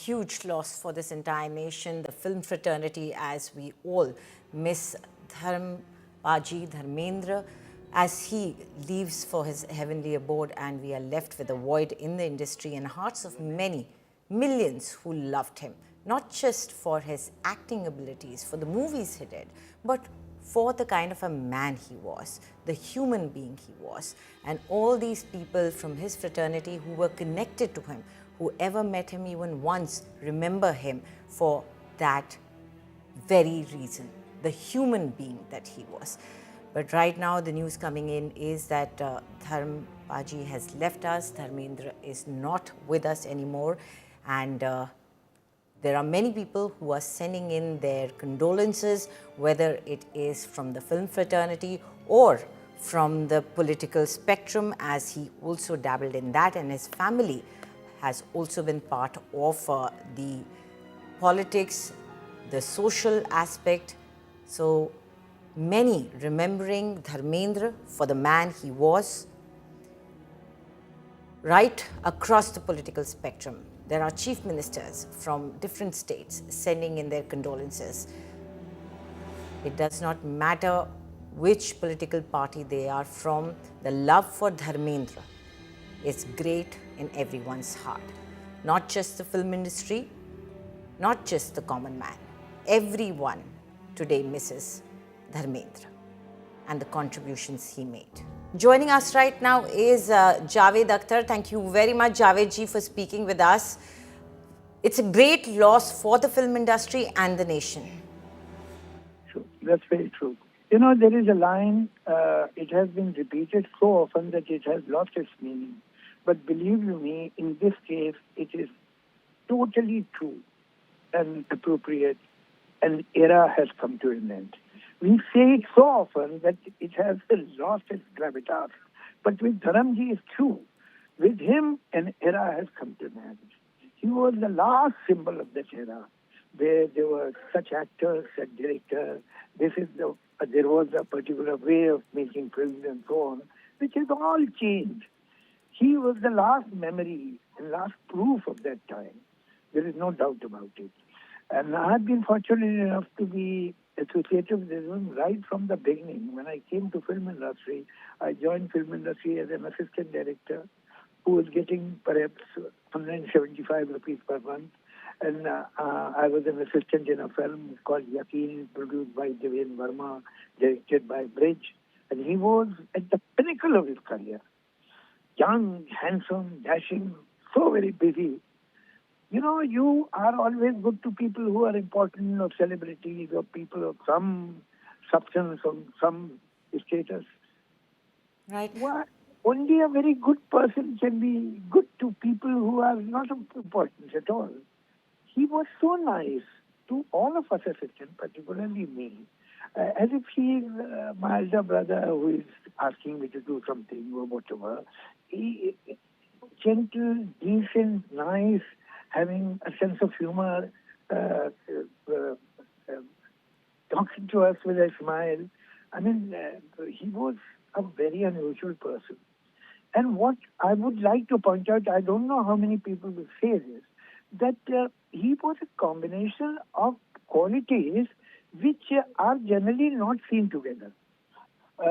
huge loss for this entire nation, the film fraternity, as we all miss Dharmendra, as he leaves for his heavenly abode, and we are left with a void in the industry and hearts of many millions who loved him, not just for his acting abilities, for the movies he did, but for the kind of a man he was, the human being he was. And all these people from his fraternity who were connected to him, who ever met him even once, remember him for that very reason, the human being that he was. But right now the news coming in is that Dharm Paji has left us, Dharmendra is not with us anymore, and there are many people who are sending in their condolences, whether it is from the film fraternity or from the political spectrum, as he also dabbled in that, and his family has also been part of the politics, the social aspect. So many remembering Dharmendra for the man he was, right across the political spectrum. There are chief ministers from different states sending in their condolences. It does not matter which political party they are from, the love for Dharmendra is great in everyone's heart. Not just the film industry, not just the common man. Everyone today misses Dharmendra and the contributions he made. Joining us right now is Javed Akhtar. Thank you very much, Javed ji, for speaking with us. It's a great loss for the film industry and the nation. True. That's very true. You know, there is a line, it has been repeated so often that it has lost its meaning. But believe you me, in this case, it is totally true and appropriate. An era has come to an end. We say it so often that it has lost its gravitas. But with Dharamji, it's true. With him, an era has come to an end. He was the last symbol of that era, where there were such actors, such directors. There was a particular way of making films and so on, which has all changed. He was the last memory and last proof of that time. There is no doubt about it. And I have been fortunate enough to be associated with him right from the beginning. When I came to film industry, I joined film industry as an assistant director who was getting perhaps 175 rupees per month. And I was an assistant in a film called Yaqeen, produced by Devendra Verma, directed by Bridge. And he was at the pinnacle of his career. Young, handsome, dashing, so very busy. You know, you are always good to people who are important, or celebrities, or people of some substance, or some status. Right. Well, only a very good person can be good to people who are not of importance at all. He was so nice to all of us assistants, particularly me, as if he is my elder brother who is asking me to do something or whatever. He, gentle, decent, nice, having a sense of humor, talking to us with a smile. I mean, he was a very unusual person. And what I would like to point out, I don't know how many people will say this, that he was a combination of qualities which are generally not seen together.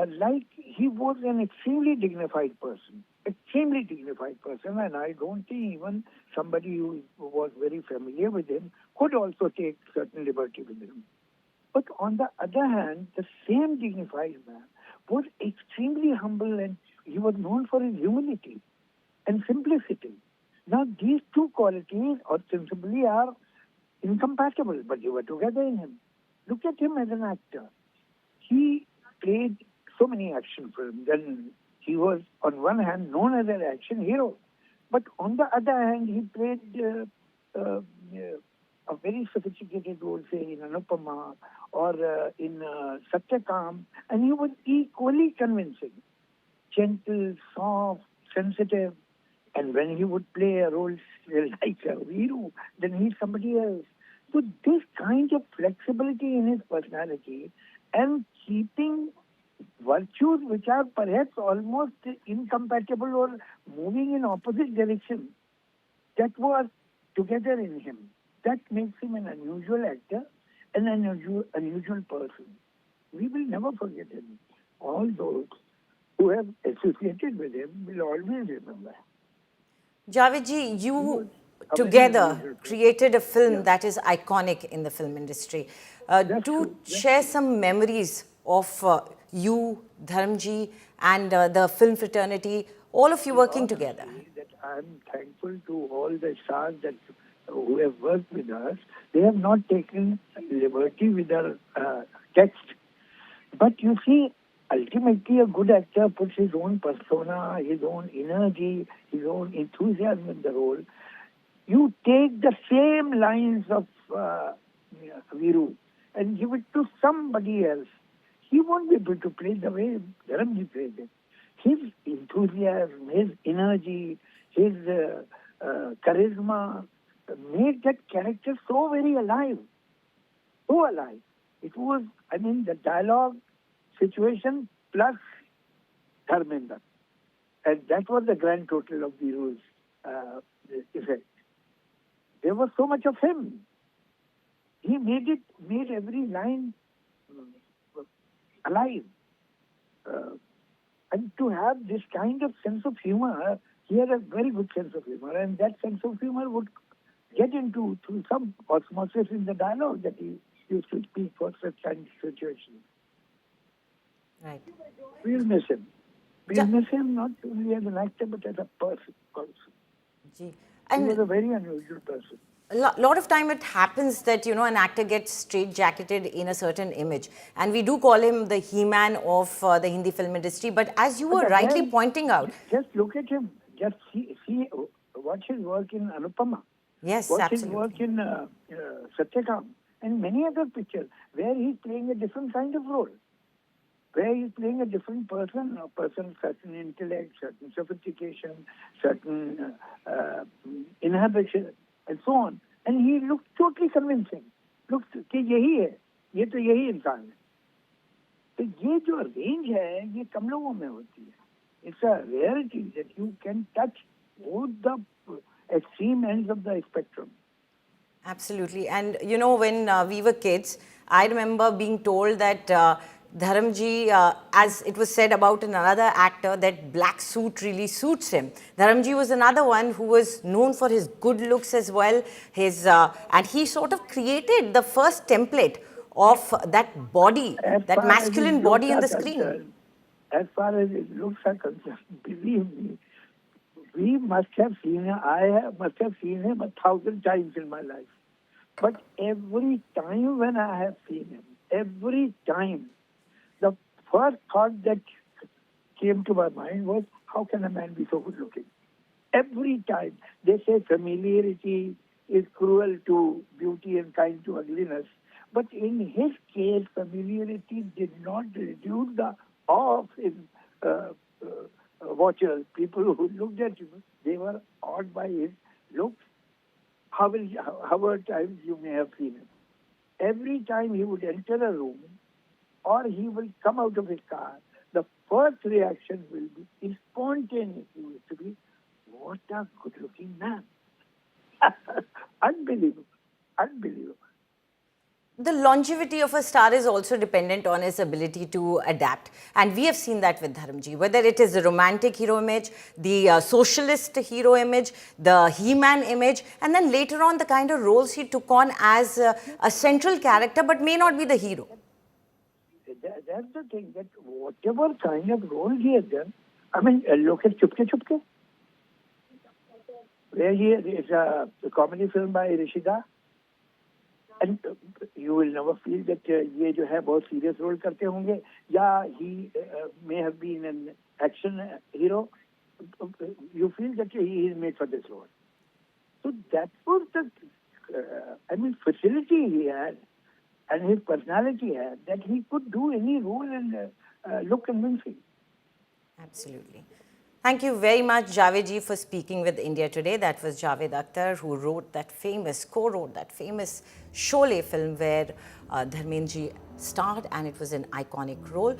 Like he was an extremely dignified person, and I don't think even somebody who was very familiar with him could also take certain liberty with him. But on the other hand, the same dignified man was extremely humble, and he was known for his humility and simplicity. Now, these two qualities ostensibly are incompatible, but they were together in him. Look at him as an actor. He played so many action films, and he was, on one hand, known as an action hero. But on the other hand, he played a very sophisticated role, say, in Anupama or in Satyakam, and he was equally convincing. Gentle, soft, sensitive, and when he would play a role like a Viru, then he's somebody else. So this kind of flexibility in his personality and keeping virtues which are perhaps almost incompatible or moving in opposite directions, that was together in him. That makes him an unusual actor and an unusual person. We will never forget him. All those who have associated with him will always remember. Javed you a very together unusual person. created a film Yeah. that is iconic in the film industry. That's Do true. That's share true. some memories of you, Dharmji, and the film fraternity, all of you working together. Honestly, that I'm thankful to all the stars that who have worked with us. They have not taken liberty with our text. But you see, ultimately, a good actor puts his own persona, his own energy, his own enthusiasm in the role. You take the same lines of Viru and give it to somebody else. He won't be able to play the way Dharamji plays it. His enthusiasm, his energy, his charisma made that character so very alive. So alive. It was, I mean, the dialogue, situation plus Dharmendra. And that was the grand total of Viru's effect. There was so much of him. He made every line alive. And to have this kind of sense of humor, he had a very good sense of humor, and that sense of humor would get into through some osmosis in the dialogue that he used to speak for such kind of situations. Right. We'll miss him. We'll miss him not only as an actor but as a person also. Ji. He was And a very unusual person. a lot of time it happens that, you know, an actor gets straight-jacketed in a certain image. And we do call him the He-Man of the Hindi film industry. But as you were But rightly again, pointing out, just look at him. Just see watch his work in Anupama. yes, Watch his absolutely. work in Satyakam and many other pictures where he's playing a different kind of role, where he's playing a different person, a person certain intellect, certain sophistication, certain inhibition, and so on. And he looks totally convincing. Looks कि यही है, ये तो यही इंसान है. तो ये जो range है, ये कम लोगों में होती है. It's a rarity that you can touch both the extreme ends of the spectrum. Absolutely. And, you know, when we were kids, I remember being told that Dharamji, as it was said about another actor, that black suit really suits him. Dharamji was another one who was known for his good looks as well. And he sort of created the first template of that body, that masculine body on the screen. As far as his looks are concerned, believe me, we must have seen him. Must have seen him 1,000 times in my life. But every time when I have seen him, every time, the first thought that came to my mind was, how can a man be so good looking? Every time. They say familiarity is cruel to beauty and kind to ugliness. But in his case, familiarity did not reduce the awe of his watchers. People who looked at him, they were awed by his looks. However times you may have seen him. Every time he would enter a room or he will come out of his car, the first reaction will be spontaneously to be, what a good-looking man. Unbelievable. Unbelievable. The longevity of a star is also dependent on his ability to adapt. And we have seen that with Dharamji, whether it is the romantic hero image, the socialist hero image, the He-Man image, and then later on the kind of roles he took on as a central character but may not be the hero. That's the thing, that whatever kind of role he has done, I mean, look at Chupke Chupke, where he is a comedy film by Rishida. And you will never feel that ये जो है बहुत serious role करते होंगे, या he may have been an action hero. You feel that he is made for this role. So that was the, facility he had and his personality had, that he could do any role and look convincing. Absolutely. Thank you very much, Javed ji, for speaking with India Today. That was Javed Akhtar, who co-wrote that famous Sholay film where Dharmendra ji starred, and it was an iconic role.